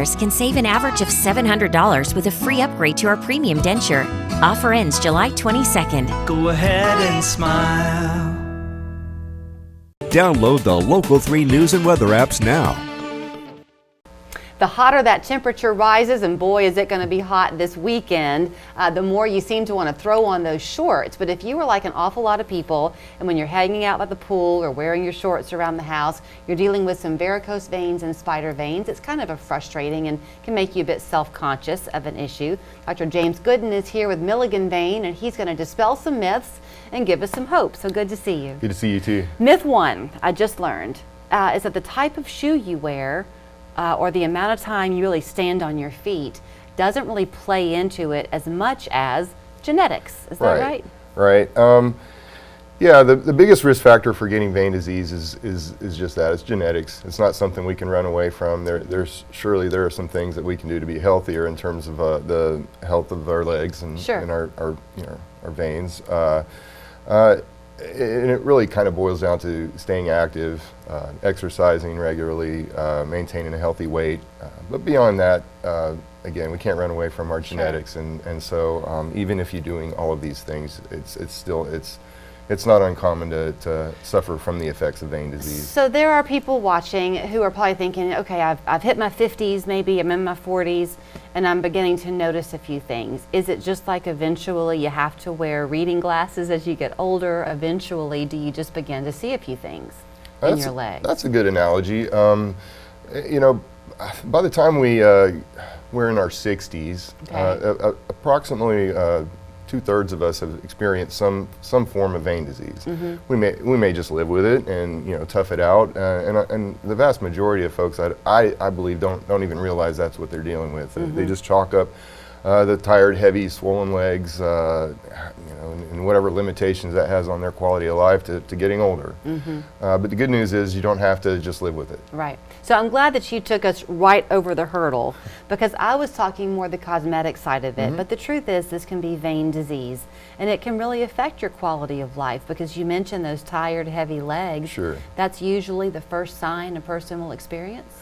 customers can save an average of $700 with a free upgrade to our premium denture. Offer ends July 22nd. Go ahead and smile. Download the Local 3 News and Weather apps now. The hotter that temperature rises, and boy is it going to be hot this weekend, the more you seem to want to throw on those shorts. But if you are like an awful lot of people, and when you're hanging out by the pool or wearing your shorts around the house, you're dealing with some varicose veins and spider veins, it's kind of a frustrating and can make you a bit self-conscious of an issue. Dr. James Gooden is here with Milligan Vein, and he's going to dispel some myths and give us some hope. So good to see you. Good to see you too. Myth one, I just learned, is that the type of shoe you wear or the amount of time you really stand on your feet doesn't really play into it as much as genetics. Is that right? Right. Yeah, the biggest risk factor for getting vein disease is just that. It's genetics. It's not something we can run away from. Surely there are some things that we can do to be healthier in terms of the health of our legs and, and our veins. And it really kind of boils down to staying active, exercising regularly, maintaining a healthy weight. But beyond that, again, we can't run away from our genetics. And so even if you're doing all of these things, it's not uncommon to suffer from the effects of vein disease. So there are people watching who are probably thinking, okay, I've hit my 50s, maybe I'm in my 40s, and I'm beginning to notice a few things. Is it just like eventually you have to wear reading glasses as you get older? Eventually, do you just begin to see a few things in your legs? That's a good analogy. You know, by the time we're in our 60s, approximately 2/3 of us have experienced some form of vein disease. We may just live with it and tough it out. And the vast majority of folks, I believe, don't even realize that's what they're dealing with. They just chalk up the tired, heavy, swollen legs, and whatever limitations that has on their quality of life to getting older. But the good news is you don't have to just live with it. Right. So I'm glad that you took us right over the hurdle, because I was talking more the cosmetic side of it. But the truth is, this can be vein disease, and it can really affect your quality of life, because you mentioned those tired, heavy legs. Sure. That's usually the first sign a person will experience?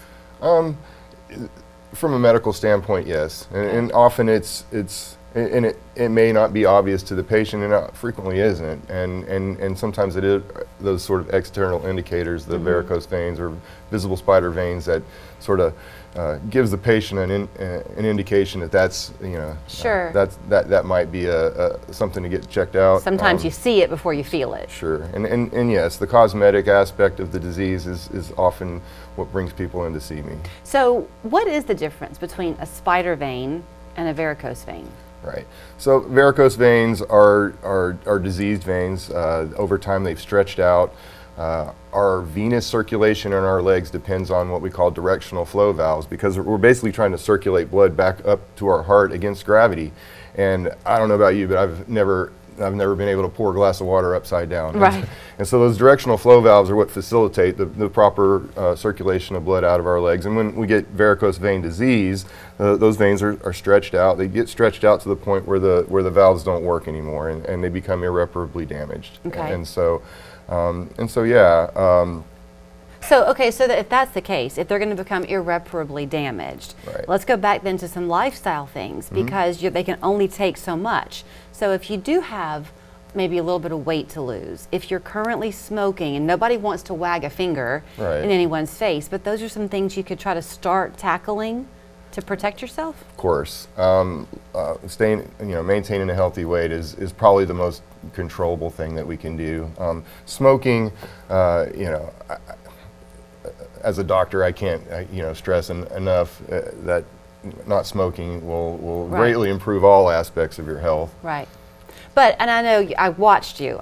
From a medical standpoint, yes, and often it may not be obvious to the patient, and it frequently isn't, and sometimes it is those sort of external indicators, the varicose veins or visible spider veins, that sort of gives the patient an indication that that's that might be something to get checked out. Sometimes you see it before you feel it. Sure, and yes, the cosmetic aspect of the disease is often what brings people in to see me. So what is the difference between a spider vein and a varicose vein? Right. So varicose veins are diseased veins. Over time they've stretched out. Our venous circulation in our legs depends on what we call directional flow valves, because we're basically trying to circulate blood back up to our heart against gravity. And I don't know about you, but I've never been able to pour a glass of water upside down. Right. And so those directional flow valves are what facilitate the proper circulation of blood out of our legs. And when we get varicose vein disease, those veins are stretched out. They get stretched out to the point where the valves don't work anymore, and they become irreparably damaged. Okay. And so yeah. So if that's the case, if they're going to become irreparably damaged, let's go back then to some lifestyle things, because they can only take so much. So if you do have maybe a little bit of weight to lose, if you're currently smoking, and nobody wants to wag a finger in anyone's face, but those are some things you could try to start tackling to protect yourself? Of course. Maintaining a healthy weight is probably the most controllable thing that we can do. Smoking, as a doctor, I can't stress enough that not smoking will greatly improve all aspects of your health. Right. And I know I watched you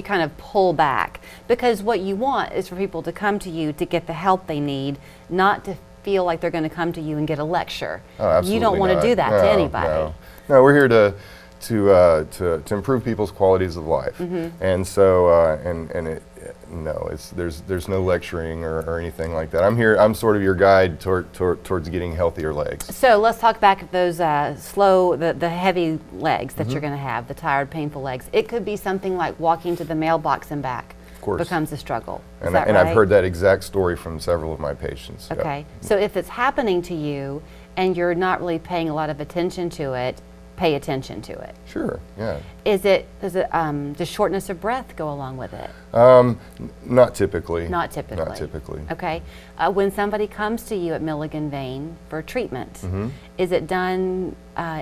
kind of pull back, because what you want is for people to come to you to get the help they need, not to feel like they're going to come to you and get a lecture. Oh, absolutely. You don't want to do that to anybody. No, we're here to improve people's qualities of life. And so there's no lecturing or anything like that. I'm sort of your guide towards getting healthier legs. So let's talk back at those the heavy legs that you're going to have, the tired, painful legs. It could be something like walking to the mailbox and back becomes a struggle. Is that right? I've heard that exact story from several of my patients. Okay. So if it's happening to you and you're not really paying a lot of attention to it, pay attention to it. Sure, yeah. Does shortness of breath go along with it? Not typically. Not typically. Not typically. Okay. When somebody comes to you at Milligan Vein for treatment, is it done?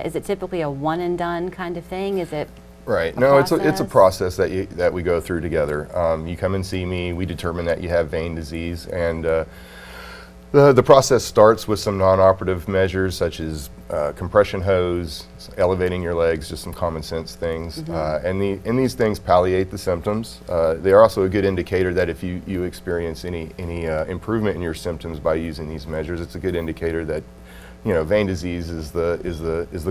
Is it typically a one and done kind of thing? Is it? Right. No, it's a process that we go through together. You come and see me. We determine that you have vein disease, and the process starts with some non-operative measures such as compression hose, elevating your legs, just some common sense things. And these things palliate the symptoms. They are also a good indicator that if you experience any improvement in your symptoms by using these measures, it's a good indicator that vein disease is the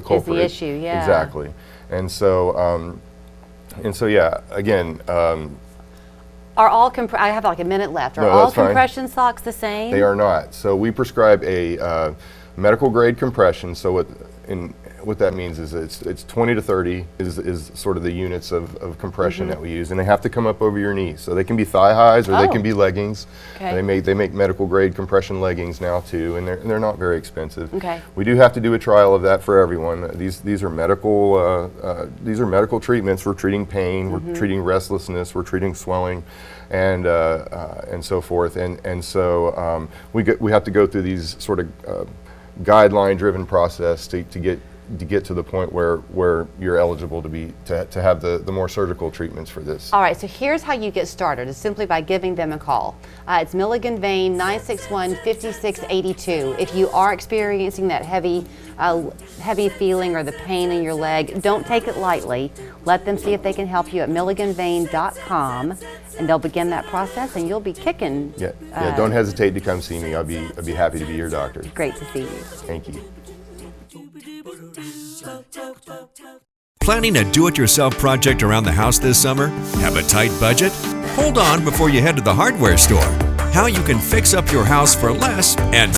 culprit. Is the issue, yeah. Exactly. And so yeah, again. Are all I have like a minute left. Are No, all that's fine. compression socks the same? They are not. So we prescribe a medical grade compression. So what that means is it's 20 to 30 is sort of the units of compression that we use, and they have to come up over your knees. So they can be thigh highs or they can be leggings. Okay. They make medical grade compression leggings now too, and they're not very expensive. Okay. We do have to do a trial of that for everyone. These are medical treatments. We're treating pain. We're treating restlessness. We're treating swelling, and so forth. And so we have to go through these sort of guideline-driven process to get to the point where you're eligible to have the more surgical treatments for this. All right, so here's how you get started. It's simply by giving them a call. It's Milligan Vein, 961-5682. If you are experiencing that heavy feeling or the pain in your leg, don't take it lightly. Let them see if they can help you at milliganvein.com, and they'll begin that process, and you'll be kicking. Yeah, don't hesitate to come see me. I'll be happy to be your doctor. Great to see you. Thank you. Planning a do-it-yourself project around the house this summer? Have a tight budget? Hold on before you head to the hardware store. How you can fix up your house for less and